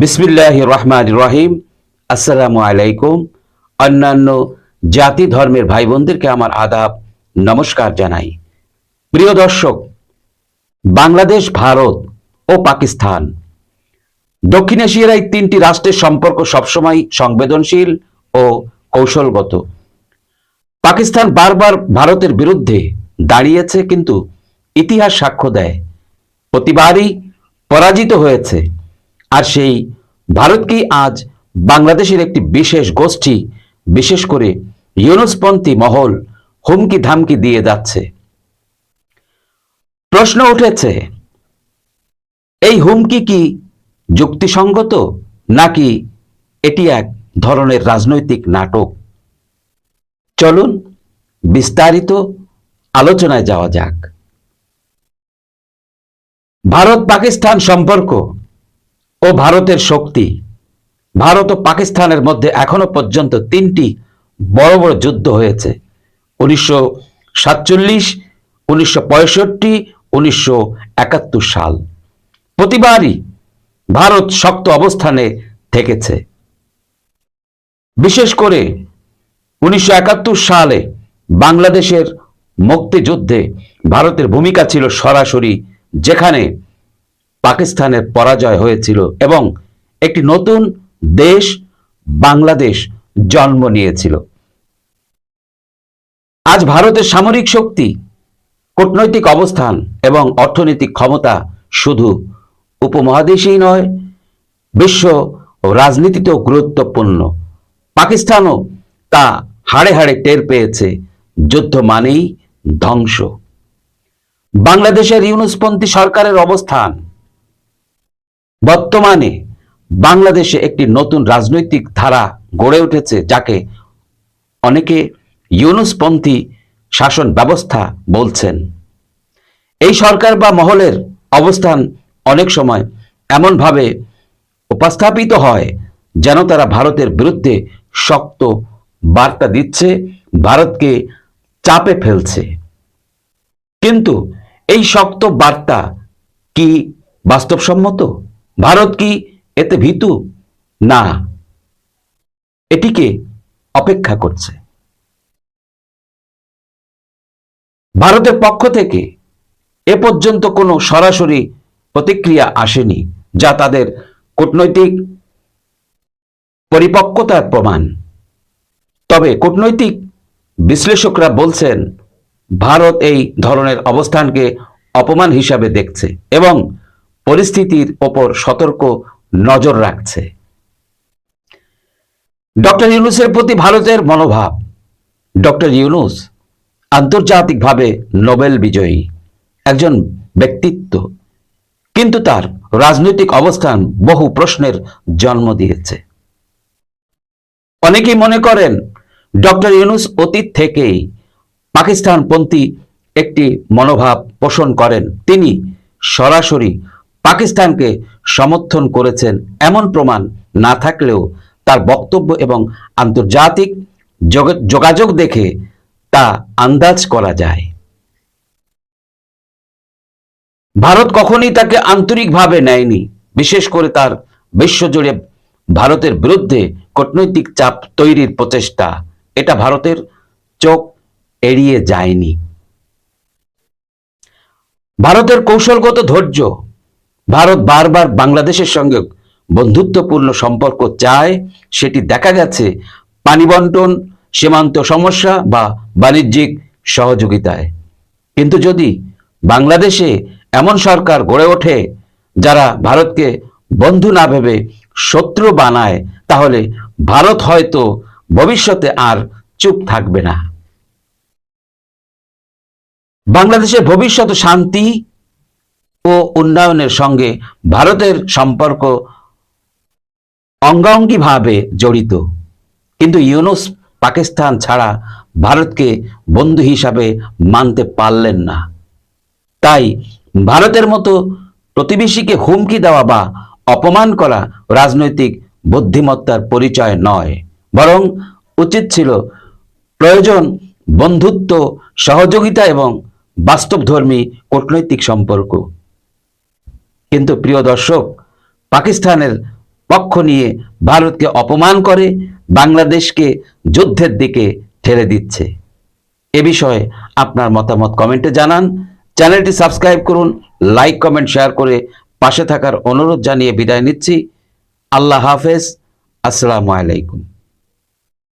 বিসমিল্লাহির রহমানির রহিম। আসসালামু আলাইকুম। অন্যান্য জাতি ধর্মের ভাই বোনদেরকে আমার আদাব, নমস্কার জানাই। প্রিয় দর্শক, বাংলাদেশ, ভারত ও পাকিস্তান, দক্ষিণ এশিয়ার এই তিনটি রাষ্ট্রের সম্পর্ক সবসময় সংবেদনশীল ও কৌশলগত। পাকিস্তান বারবার ভারতের বিরুদ্ধে দাঁড়িয়েছে, কিন্তু ইতিহাস সাক্ষ্য দেয় প্রতিবারই পরাজিত হয়েছে। আর সেই ভারতকেই আজ বাংলাদেশের একটি বিশেষ গোষ্ঠী, বিশেষ করে ইউনুসপন্থী মহল হুমকি ধামকি দিয়ে যাচ্ছে। প্রশ্ন উঠেছে, এই হুমকি কি যুক্তিসঙ্গত, নাকি এটি এক ধরনের রাজনৈতিক নাটক? চলুন বিস্তারিত আলোচনায় যাওয়া যাক। ভারত পাকিস্তান সম্পর্ক ও ভারতের শক্তি। ভারত ও পাকিস্তানের মধ্যে এখনো পর্যন্ত তিনটি বড় বড় যুদ্ধ হয়েছে: 1947, 1965, 1971 সাল। প্রতিবারই ভারত শক্ত অবস্থানে থেকেছে। বিশেষ করে 1971 সালে বাংলাদেশের মুক্তিযুদ্ধে ভারতের ভূমিকা ছিল সরাসরি, যেখানে পাকিস্তানের পরাজয় হয়েছিল এবং একটি নতুন দেশ বাংলাদেশ জন্ম নিয়েছিল। আজ ভারতের সামরিক শক্তি, কূটনৈতিক অবস্থান এবং অর্থনৈতিক ক্ষমতা শুধু উপমহাদেশেই নয়, বিশ্ব রাজনীতিতেও গুরুত্বপূর্ণ। পাকিস্তানও তা হাড়ে হাড়ে টের পেয়েছে। যুদ্ধ মানেই ধ্বংস। বাংলাদেশের ইউনুসপন্থী সরকারের অবস্থান। বর্তমানে বাংলাদেশে একটি নতুন রাজনৈতিক ধারা গড়ে উঠেছে, যাকে অনেকে ইউনুসপন্থী শাসন ব্যবস্থা বলছেন। এই সরকার বা মহলের অবস্থান অনেক সময় এমনভাবে উপস্থাপিত হয় যেন তারা ভারতের বিরুদ্ধে শক্ত বার্তা দিচ্ছে, ভারতকে চাপে ফেলছে। কিন্তু এই শক্ত বার্তা কি বাস্তবসম্মত? ভারত কি এতে ভীতু? না, এটিকে অপেক্ষা করছে। ভারতের পক্ষ থেকে এ পর্যন্ত কোনো সরাসরি প্রতিক্রিয়া আসেনি, যা তাদের কূটনৈতিক পরিপক্কতার প্রমাণ। তবে কূটনৈতিক বিশ্লেষকরা বলছেন, ভারত এই ধরনের অবস্থানকে অপমান হিসাবে দেখছে এবং পরিস্থিতির ওপর সতর্ক নজর রাখছে। ডক্টর ইউনূসের প্রতি ভারতের মনোভাব। ডক্টর ইউনূস আন্তর্জাতিকভাবে নোবেল বিজয়ী একজন ব্যক্তিত্ব, কিন্তু তার রাজনৈতিক অবস্থান বহু প্রশ্নের জন্ম দিয়েছে। অনেকেই মনে করেন ডক্টর ইউনূস অতীত থেকেই পাকিস্তানপন্থী একটি মনোভাব পোষণ করেন। তিনি সরাসরি পাকিস্তানকে সমর্থন করেছেন এমন প্রমাণ না থাকলেও তার বক্তব্য এবং আন্তর্জাতিক যোগাযোগ দেখে তা আন্দাজ করা যায়। ভারত কখনোই তাকে আন্তরিকভাবে নেয়নি, বিশেষ করে তার বিশ্বজুড়ে ভারতের বিরুদ্ধে কূটনৈতিক চাপ তৈরির প্রচেষ্টা, এটা ভারতের চোখ এড়িয়ে যায়নি। ভারতের কৌশলগত ধৈর্য। ভারত বারবার বাংলাদেশের সঙ্গে বন্ধুত্বপূর্ণ সম্পর্ক চায়। সেটি দেখা গেছে পানি বন্টন, সীমান্ত সমস্যা বা বাণিজ্যিক সহযোগিতায়। কিন্তু যদি বাংলাদেশে এমন সরকার গড়ে ওঠে যারা ভারতকে বন্ধু না ভেবে শত্রু বানায়, তাহলে ভারত হয়তো ভবিষ্যতে আর চুপ থাকবে না। বাংলাদেশের ভবিষ্যৎ শান্তি ও উন্নয়নের সঙ্গে ভারতের সম্পর্ক অঙ্গাঙ্গিভাবে জড়িত। কিন্তু ইউনূস পাকিস্তান ছাড়া ভারতকে বন্ধু হিসাবে মানতে পারলেন না। তাই ভারতের মতো প্রতিবেশীকে হুমকি দেওয়া বা অপমান করা রাজনৈতিক বুদ্ধিমত্তার পরিচয় নয়, বরং উচিত ছিল প্রয়োজন বন্ধুত্ব, সহযোগিতা এবং বাস্তবধর্মী কূটনৈতিক সম্পর্ক। কিন্তু প্রিয় দর্শক, পাকিস্তানের পক্ষ নিয়ে ভারতকে অপমান করে বাংলাদেশকে যুদ্ধের দিকে ঠেলে দিচ্ছে। এ বিষয়ে আপনার মতামত কমেন্টে জানান। চ্যানেলটি সাবস্ক্রাইব করুন, লাইক কমেন্ট শেয়ার করে পাশে থাকার অনুরোধ জানিয়ে বিদায় নিচ্ছি। আল্লাহ হাফেজ। আসসালামু আলাইকুম।